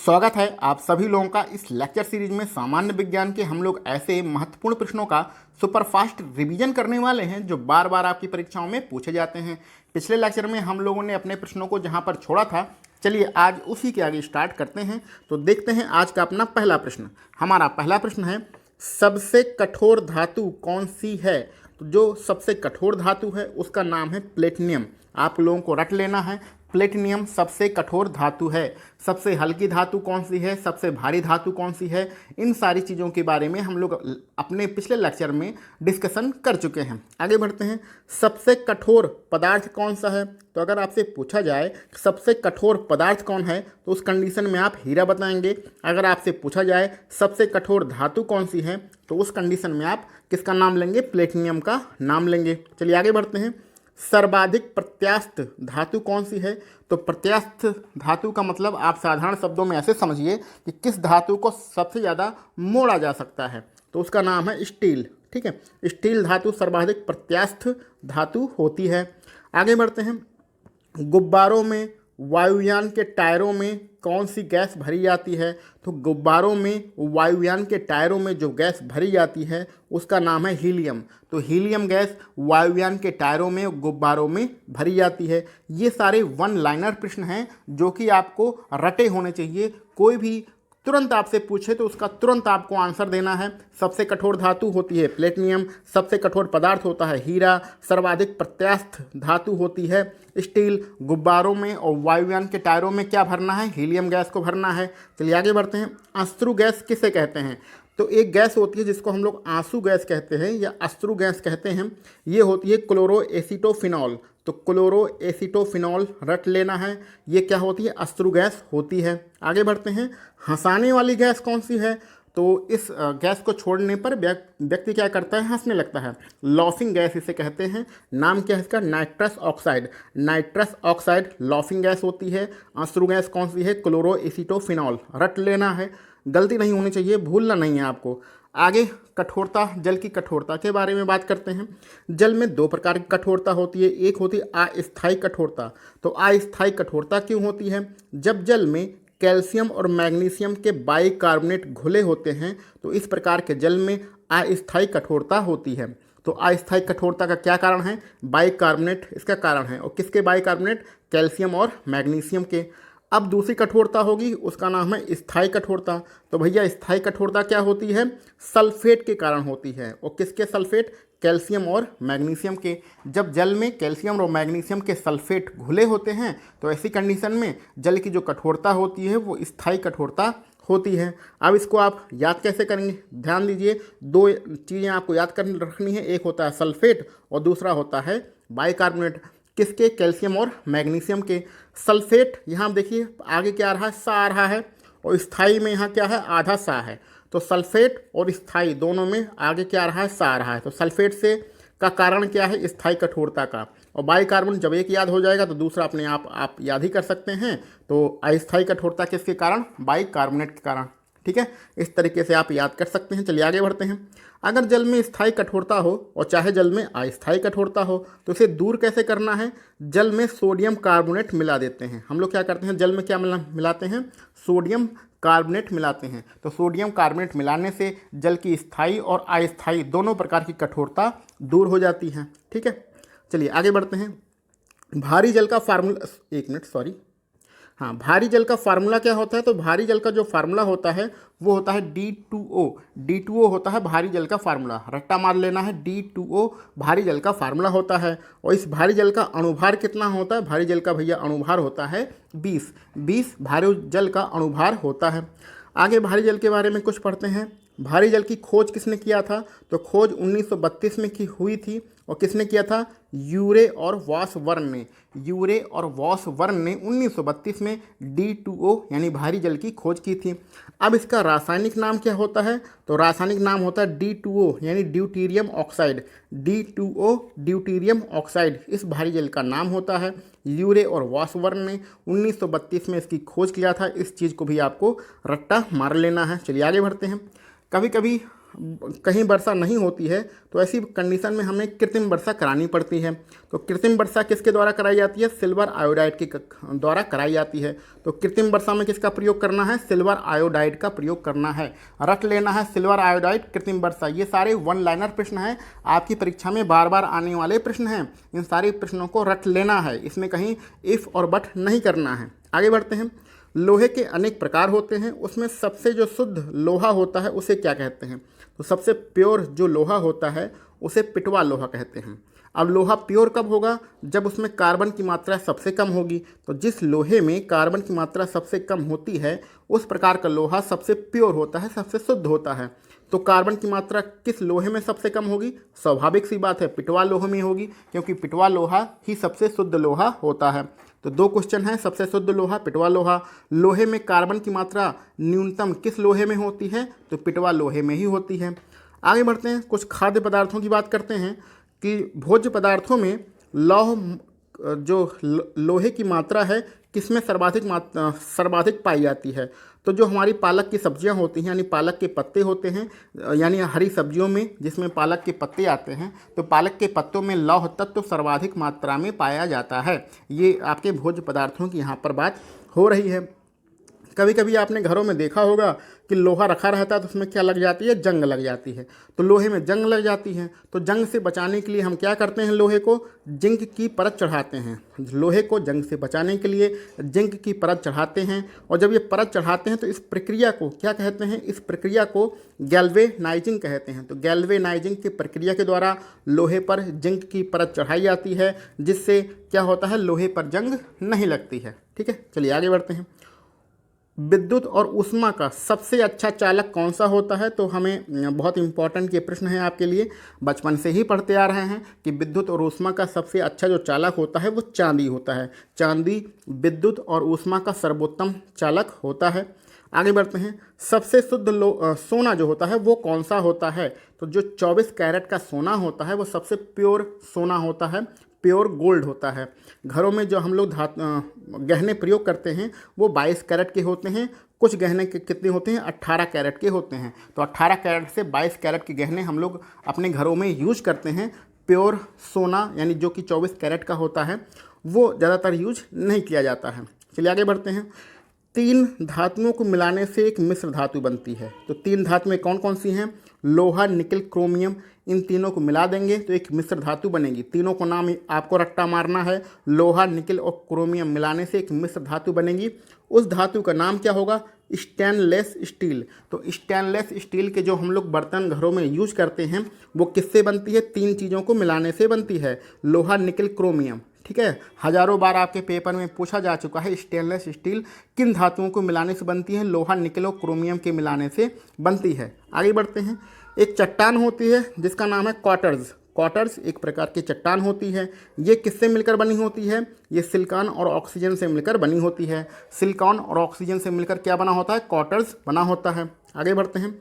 स्वागत है आप सभी लोगों का इस लेक्चर सीरीज में। सामान्य विज्ञान के हम लोग ऐसे महत्वपूर्ण प्रश्नों का सुपरफास्ट रिवीजन करने वाले हैं जो बार बार आपकी परीक्षाओं में पूछे जाते हैं। पिछले लेक्चर में हम लोगों ने अपने प्रश्नों को जहां पर छोड़ा था, चलिए आज उसी के आगे स्टार्ट करते हैं। तो देखते हैं आज का अपना पहला प्रश्न। हमारा पहला प्रश्न है, सबसे कठोर धातु कौन सी है? तो जो सबसे कठोर धातु है उसका नाम है प्लेटिनियम। आप लोगों को रट लेना है, प्लेटिनियम सबसे कठोर धातु है। सबसे हल्की धातु कौन सी है, सबसे भारी धातु कौन सी है, इन सारी चीज़ों के बारे में हम लोग अपने पिछले लेक्चर में डिस्कशन कर चुके हैं। आगे बढ़ते हैं। सबसे कठोर पदार्थ कौन सा है? तो अगर आपसे पूछा जाए सबसे कठोर पदार्थ कौन है तो उस कंडीशन में आप हीरा बताएंगे। अगर आपसे पूछा जाए सबसे कठोर धातु कौन सी है तो उस कंडीशन में आप किसका नाम लेंगे? प्लेटिनियम का नाम लेंगे। चलिए आगे बढ़ते हैं। सर्वाधिक प्रत्यास्थ धातु कौन सी है? तो प्रत्यास्थ धातु का मतलब आप साधारण शब्दों में ऐसे समझिए कि किस धातु को सबसे ज़्यादा मोड़ा जा सकता है, तो उसका नाम है स्टील। ठीक है, स्टील धातु सर्वाधिक प्रत्यास्थ धातु होती है। आगे बढ़ते हैं। गुब्बारों में, वायुयान के टायरों में कौन सी गैस भरी जाती है? तो गुब्बारों में, वायुयान के टायरों में जो गैस भरी जाती है उसका नाम है हीलियम। तो हीलियम गैस वायुयान के टायरों में, गुब्बारों में भरी जाती है। ये सारे वन लाइनर प्रश्न हैं जो कि आपको रटे होने चाहिए। कोई भी तुरंत आपसे पूछे तो उसका तुरंत आपको आंसर देना है। सबसे कठोर धातु होती है प्लेटिनियम, सबसे कठोर पदार्थ होता है हीरा, सर्वाधिक प्रत्यास्थ धातु होती है स्टील, गुब्बारों में और वायुयान के टायरों में क्या भरना है? हीलियम गैस को भरना है। चलिए आगे बढ़ते हैं। अश्रु गैस किसे कहते हैं? तो एक गैस होती है जिसको हम लोग आंसू गैस कहते हैं या अश्रु गैस कहते हैं। ये होती है क्लोरोएसीटोफिनॉल। तो क्लोरोएसीटोफिनॉल रट लेना है। ये क्या होती है? अश्रु गैस होती है। आगे बढ़ते हैं। हंसाने वाली गैस कौन सी है? तो इस गैस को छोड़ने पर व्यक्ति क्या करता है? हंसने लगता है। लॉफिंग गैस इसे कहते हैं। नाम क्या है इसका? Nitrous oxide. Nitrous oxide laughing gas होती है। अश्रु गैस कौन सी है? क्लोरोएसीटोफिनॉल। रट लेना है, गलती नहीं होनी चाहिए, भूलना नहीं है आपको। आगे कठोरता, जल की कठोरता के बारे में बात करते हैं। जल में दो प्रकार की कठोरता होती है। एक होती है अस्थायी कठोरता। तो अस्थायी कठोरता क्यों होती है? जब जल में कैल्शियम और मैग्नीशियम के बाइकार्बोनेट घुले होते हैं तो इस प्रकार के जल में अस्थायी कठोरता होती है। तो अस्थायी कठोरता का क्या कारण है? बाइकार्बोनेट इसका कारण है। और किसके बाइकार्बोनेट? कैल्शियम और मैग्नीशियम के। अब दूसरी कठोरता होगी, उसका नाम है स्थायी कठोरता। तो भैया स्थायी कठोरता क्या होती है? सल्फेट के कारण होती है। और किसके सल्फेट? कैल्शियम और मैग्नीशियम के। जब जल में कैल्शियम और मैग्नीशियम के सल्फेट घुले होते हैं तो ऐसी कंडीशन में जल की जो कठोरता होती है वो स्थायी कठोरता होती है। अब इसको आप याद कैसे करेंगे? ध्यान दीजिए, दो चीज़ें आपको याद कर रखनी है। एक होता है सल्फेट और दूसरा होता है बाइकार्बोनेट। किसके? कैल्शियम और मैग्नीशियम के। सल्फेट यहाँ देखिए आगे क्या आ रहा है? सा आ रहा है। और स्थाई में यहाँ क्या है? आधा सा है। तो सल्फेट और स्थाई दोनों में आगे क्या आ रहा है? सा आ रहा है। तो सल्फेट से का कारण क्या है? स्थाई कठोरता का। और बाइकार्बोनेट जब एक याद हो जाएगा तो दूसरा अपने आप याद ही कर सकते हैं। तो अस्थायी कठोरता किसके कारण? बाइकार्बोनेट के कारण। ठीक है, इस तरीके से आप याद कर सकते हैं। चलिए आगे बढ़ते हैं। अगर जल में स्थायी कठोरता हो और चाहे जल में अस्थायी कठोरता हो तो इसे दूर कैसे करना है? जल में सोडियम कार्बोनेट मिला देते हैं। हम लोग क्या करते हैं? जल में क्या मिलाते हैं? सोडियम कार्बोनेट मिलाते हैं। तो सोडियम कार्बोनेट मिलाने से जल की स्थायी और अस्थायी दोनों प्रकार की कठोरता दूर हो जाती है। ठीक है, चलिए आगे बढ़ते हैं। भारी जल का फार्मूला, एक मिनट सॉरी, हाँ, भारी जल का फार्मूला क्या होता है? तो भारी जल का जो फार्मूला होता है वो होता है D2O। D2O होता है भारी जल का फार्मूला। रट्टा मार लेना है, D2O भारी जल का फार्मूला होता है। और इस भारी जल का अणुभार कितना होता है? भारी जल का भैया अणुभार होता है 20 भारी जल का अणुभार होता है। आगे भारी जल के बारे में कुछ पढ़ते हैं। भारी जल की खोज किसने किया था? तो खोज 1932 में की हुई थी। और किसने किया था? यूरे और वॉसवर्न ने। यूरे और वॉसवर्न ने 1932 में D2O यानी भारी जल की खोज की थी। अब इसका रासायनिक नाम क्या होता है? तो रासायनिक नाम होता है D2O यानी deuterium oxide. D2O deuterium oxide इस भारी जल का नाम होता है। यूरे और वॉसवर्न ने 1932 में इसकी खोज किया था। इस चीज़ को भी आपको रट्टा मार लेना है। चलिए आगे बढ़ते हैं। कभी कभी कहीं वर्षा नहीं होती है तो ऐसी कंडीशन में हमें कृत्रिम वर्षा करानी पड़ती है। तो कृत्रिम वर्षा किसके द्वारा कराई जाती है? सिल्वर आयोडाइड के द्वारा कराई जाती है। तो कृत्रिम वर्षा में किसका प्रयोग करना है? सिल्वर आयोडाइड का प्रयोग करना है। रट लेना है सिल्वर आयोडाइड कृत्रिम वर्षा। ये सारे वन लाइनर प्रश्न हैं, आपकी परीक्षा में बार बार आने वाले प्रश्न हैं। इन सारे प्रश्नों को रट लेना है, इसमें कहीं इफ़ और बट नहीं करना है। आगे बढ़ते हैं। लोहे के अनेक प्रकार होते हैं, उसमें सबसे जो शुद्ध लोहा होता है उसे क्या कहते हैं? तो सबसे प्योर जो लोहा होता है उसे पिटवा लोहा कहते हैं। अब लोहा प्योर कब होगा? जब उसमें कार्बन की मात्रा सबसे कम होगी। तो जिस लोहे में कार्बन की मात्रा सबसे कम होती है उस प्रकार का लोहा सबसे प्योर होता है, सबसे शुद्ध होता है। तो कार्बन की मात्रा किस लोहे में सबसे कम होगी? स्वाभाविक सी बात है, पिटवा लोहे में होगी, क्योंकि पिटवा लोहा ही सबसे शुद्ध लोहा होता है। तो दो क्वेश्चन हैं, सबसे शुद्ध लोहा, पिटवा लोहा। लोहे में कार्बन की मात्रा न्यूनतम किस लोहे में होती है? तो पिटवा लोहे में ही होती है। आगे बढ़ते हैं, कुछ खाद्य पदार्थों की बात करते हैं कि भोज्य पदार्थों में लोहे की मात्रा है किसमें सर्वाधिक पाई जाती है? तो जो हमारी पालक की सब्जियां होती हैं, यानी पालक के पत्ते होते हैं, यानी हरी सब्जियों में जिसमें पालक के पत्ते आते हैं, तो पालक के पत्तों में लौह तत्व सर्वाधिक मात्रा में पाया जाता है। ये आपके भोज्य पदार्थों की यहाँ पर बात हो रही है। कभी कभी आपने घरों में देखा होगा कि लोहा रखा रहता है तो उसमें क्या लग जाती है? जंग लग जाती है। तो लोहे में जंग लग जाती है, तो जंग से बचाने के लिए हम क्या करते हैं? लोहे को जिंक की परत चढ़ाते हैं। लोहे को जंग से बचाने के लिए जिंक की परत चढ़ाते हैं। और जब ये परत चढ़ाते हैं तो इस प्रक्रिया को क्या कहते हैं? इस प्रक्रिया को गैल्वेनाइजिंग कहते हैं। तो गैल्वेनाइजिंग की प्रक्रिया के द्वारा लोहे पर जिंक की परत चढ़ाई जाती है, जिससे क्या होता है? लोहे पर जंग नहीं लगती है। ठीक है, चलिए आगे बढ़ते हैं। विद्युत और ऊष्मा का सबसे अच्छा चालक कौन सा होता है? तो हमें बहुत इंपॉर्टेंट ये प्रश्न है आपके लिए, बचपन से ही पढ़ते आ रहे हैं कि विद्युत और ऊष्मा का सबसे अच्छा जो चालक होता है वो चांदी होता है। चांदी विद्युत और ऊष्मा का सर्वोत्तम चालक होता है। आगे बढ़ते हैं। सबसे शुद्ध सोना जो होता है वो कौन सा होता है? तो जो 24 कैरेट का सोना होता है वो सबसे प्योर सोना होता है, प्योर गोल्ड होता है। घरों में जो हम लोग गहने प्रयोग करते हैं वो 22 कैरेट के होते हैं। कुछ गहने के कितने होते हैं? 18 कैरेट के होते हैं। तो 18 कैरेट से 22 कैरेट के गहने हम लोग अपने घरों में यूज करते हैं। प्योर सोना यानी जो कि 24 कैरेट का होता है वो ज़्यादातर यूज नहीं किया जाता है। चलिए आगे बढ़ते हैं। 3 धातुओं को मिलाने से एक मिश्र धातु बनती है। तो 3 धातुएं कौन कौन सी हैं? लोहा, निकल, क्रोमियम। इन तीनों को मिला देंगे तो एक मिश्र धातु बनेगी। तीनों को नाम आपको रट्टा मारना है। लोहा, निकल और क्रोमियम मिलाने से एक मिश्र धातु बनेगी। उस धातु का नाम क्या होगा? Stainless steel. तो स्टेनलेस स्टील के जो हम लोग बर्तन घरों में यूज करते हैं वो किससे बनती है? 3 चीज़ों को मिलाने से बनती है। लोहा, निकल, क्रोमियम। ठीक है, हजारों बार आपके पेपर में पूछा जा चुका है स्टेनलेस स्टील किन धातुओं को मिलाने से बनती है? लोहा, निकल और क्रोमियम के मिलाने से बनती है। आगे बढ़ते हैं। एक चट्टान होती है जिसका नाम है क्वार्टर्स। क्वार्टर्स एक प्रकार की चट्टान होती है। ये किससे मिलकर बनी होती है? ये सिलिकॉन और ऑक्सीजन से मिलकर बनी होती है। सिलिकॉन और ऑक्सीजन से मिलकर क्या बना होता है? क्वार्टर्स बना होता है। आगे बढ़ते हैं।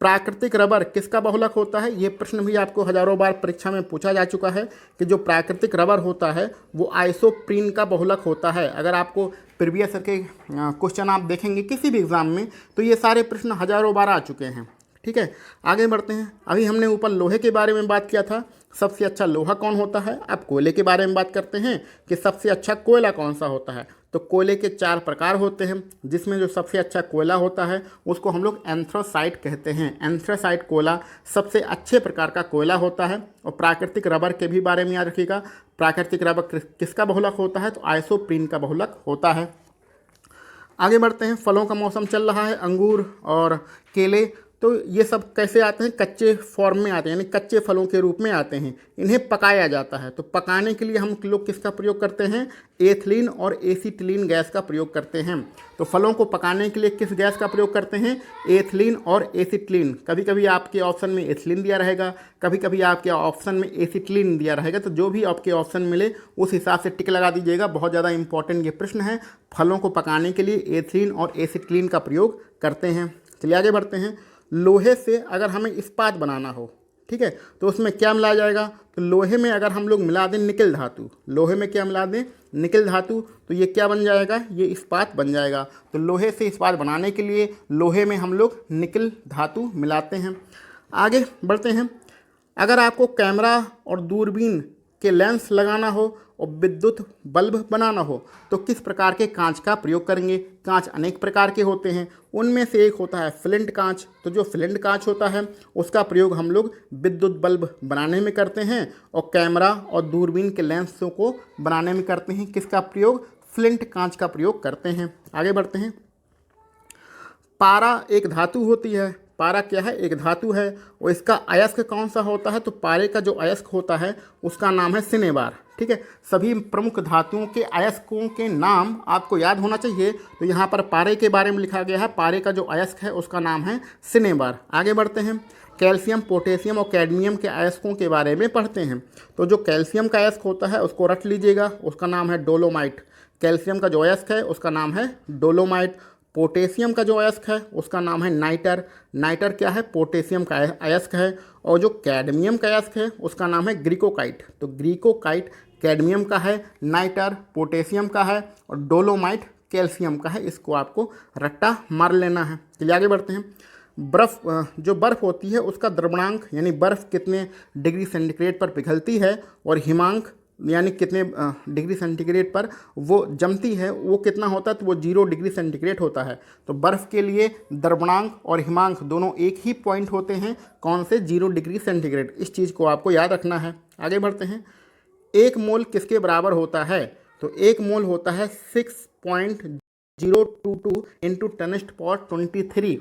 प्राकृतिक रबर किसका बहुलक होता है? ये प्रश्न भी आपको हजारों बार परीक्षा में पूछा जा चुका है कि जो प्राकृतिक रबर होता है वो आइसोप्रीन का बहुलक होता है। अगर आपको प्रीवियस के क्वेश्चन आप देखेंगे किसी भी एग्जाम में तो ये सारे प्रश्न हजारों बार आ चुके हैं। ठीक है, आगे बढ़ते हैं। अभी हमने ऊपर लोहे के बारे में बात किया था, सबसे अच्छा लोहा कौन होता है। अब कोयले के बारे में बात करते हैं कि सबसे अच्छा कोयला कौन सा होता है। तो कोयले के 4 प्रकार होते हैं, जिसमें जो सबसे अच्छा कोयला होता है उसको हम लोग एंथ्रासाइट कहते हैं। एंथ्रासाइट कोयला सबसे अच्छे प्रकार का कोयला होता है। और प्राकृतिक रबर के भी बारे में याद रखिएगा। प्राकृतिक रबर किसका बहुलक होता है? तो आइसोप्रीन का बहुलक होता है। आगे बढ़ते हैं। फलों का मौसम चल रहा है, अंगूर और केले। तो ये सब कैसे आते हैं? कच्चे फॉर्म में आते हैं, यानी कच्चे फलों के रूप में आते हैं। इन्हें पकाया जाता है। तो पकाने के लिए हम लोग किसका प्रयोग करते हैं? एथिलीन और एसीटिलीन गैस का प्रयोग करते हैं। तो फलों को पकाने के लिए किस गैस का प्रयोग करते हैं? एथिलीन और एसीटिलीन। कभी कभी आपके ऑप्शन में एथिलीन दिया रहेगा, कभी कभी आपके ऑप्शन में एसीटिलीन दिया रहेगा। तो जो भी आपके ऑप्शन मिले उस हिसाब से टिक लगा दीजिएगा। बहुत ज़्यादा इंपॉर्टेंट ये प्रश्न है। फलों को पकाने के लिए एथिलीन और एसीटिलीन का प्रयोग करते हैं। चलिए आगे बढ़ते हैं। लोहे से अगर हमें इस्पात बनाना हो, ठीक है, तो उसमें क्या मिलाया जाएगा? तो लोहे में अगर हम लोग मिला दें निकल धातु, लोहे में क्या मिला दें? निकल धातु, तो ये क्या बन जाएगा? ये इस्पात बन जाएगा। तो लोहे से इस्पात बनाने के लिए लोहे में हम लोग निकल धातु मिलाते हैं। आगे बढ़ते हैं। अगर आपको कैमरा और दूरबीन के लेंस लगाना हो और विद्युत बल्ब बनाना हो तो किस प्रकार के कांच का प्रयोग करेंगे। कांच अनेक प्रकार के होते हैं, उनमें से एक होता है फ्लिंट कांच। तो जो फ्लिंट कांच होता है उसका प्रयोग हम लोग विद्युत बल्ब बनाने में करते हैं और कैमरा और दूरबीन के लेंसों को बनाने में करते हैं। किसका प्रयोग? फ्लिंट कांच का प्रयोग करते हैं। आगे बढ़ते हैं। पारा एक धातु होती है। पारा क्या है? एक धातु है। और इसका अयस्क कौन सा होता है? तो पारे का जो अयस्क होता है उसका नाम है सिनेबार। ठीक है, सभी प्रमुख धातुओं के अयस्कों के नाम आपको याद होना चाहिए। तो यहाँ पर पारे के बारे में लिखा गया है, पारे का जो अयस्क है उसका नाम है सिनेबार। आगे बढ़ते हैं। कैल्शियम, पोटेशियम और कैडमियम के अयस्कों के बारे में पढ़ते हैं। तो जो कैल्शियम का अयस्क होता है उसको रट लीजिएगा, उसका नाम है डोलोमाइट। कैल्शियम का जो अयस्क है उसका नाम है डोलोमाइट। पोटेशियम का जो अयस्क है उसका नाम है नाइटर। नाइटर क्या है? पोटेशियम का अयस्क है। और जो कैडमियम का अयस्क है उसका नाम है ग्रीकोकाइट। तो ग्रीकोकाइट कैडमियम का है, नाइटर पोटेशियम का है और डोलोमाइट कैल्शियम का है। इसको आपको रट्टा मार लेना है। चलिए आगे बढ़ते हैं। जो बर्फ़ होती है उसका द्रवणांक यानी बर्फ़ कितने डिग्री सेंटीग्रेड पर पिघलती है और हिमांक यानी कितने डिग्री सेंटीग्रेड पर वो जमती है वो कितना होता है? तो वो 0 डिग्री सेंटीग्रेड होता है। तो बर्फ़ के लिए द्रवणांक और हिमांक दोनों एक ही पॉइंट होते हैं। कौन से? 0 डिग्री सेंटीग्रेड। इस चीज़ को आपको याद रखना है। आगे बढ़ते हैं। एक मोल किसके बराबर होता है? तो एक मोल होता है 6.022 इंटू 10⁻23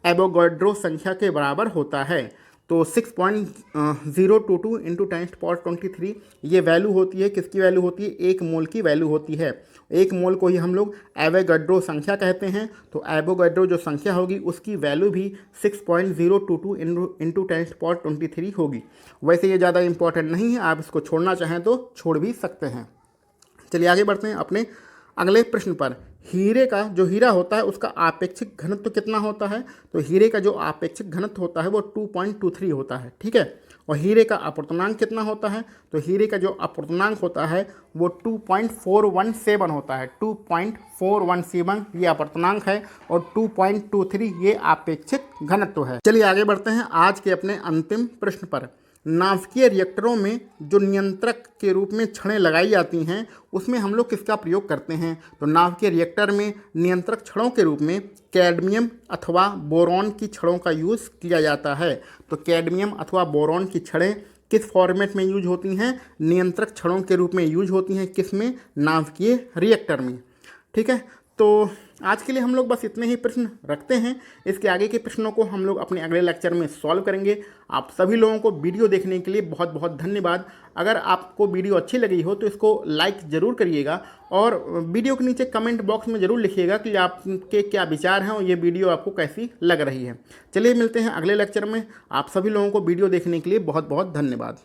एवोगाड्रो संख्या के बराबर होता है। तो 6.022 इंटू 10⁻23 ये वैल्यू होती है। किसकी वैल्यू होती है? एक मोल की वैल्यू होती है। एक मोल को ही हम लोग एवोगाड्रो संख्या कहते हैं। तो एवोगाड्रो जो संख्या होगी उसकी वैल्यू भी 6.022 इंटू 10⁻23 होगी। वैसे ये ज़्यादा इंपॉर्टेंट नहीं है, आप इसको छोड़ना चाहें तो छोड़ भी सकते हैं। चलिए आगे बढ़ते हैं अपने अगले प्रश्न पर। हीरे का जो हीरा होता है उसका आपेक्षिक घनत्व कितना होता है? तो हीरे का जो आपेक्षिक घनत्व होता है वो 2.23 होता है। ठीक है, और हीरे का अपूर्णांक कितना होता है? तो हीरे का जो अपूर्णांक होता है वो 2.417 होता है। 2.417 ये अपूर्णांक है और 2.23 ये आपेक्षिक घनत्व है। चलिए आगे बढ़ते हैं आज के अपने अंतिम प्रश्न पर। नाभिकीय रिएक्टरों में जो नियंत्रक के रूप में छड़ें लगाई जाती हैं उसमें हम लोग किसका प्रयोग करते हैं? तो नाभिकीय रिएक्टर में नियंत्रक छड़ों के रूप में कैडमियम अथवा बोरॉन की छड़ों का यूज़ किया जाता है। तो कैडमियम अथवा बोरॉन की छड़ें किस फॉर्मेट में यूज होती हैं? नियंत्रक छड़ों के रूप में यूज होती हैं। किस में? नाभिकीय रिएक्टर में। ठीक है, तो आज के लिए हम लोग बस इतने ही प्रश्न रखते हैं। इसके आगे के प्रश्नों को हम लोग अपने अगले लेक्चर में सॉल्व करेंगे। आप सभी लोगों को वीडियो देखने के लिए बहुत बहुत धन्यवाद। अगर आपको वीडियो अच्छी लगी हो तो इसको लाइक ज़रूर करिएगा और वीडियो के नीचे कमेंट बॉक्स में ज़रूर लिखिएगा कि आपके क्या विचार हैं और ये वीडियो आपको कैसी लग रही है। चलिए मिलते हैं अगले लेक्चर में। आप सभी लोगों को वीडियो देखने के लिए बहुत बहुत धन्यवाद।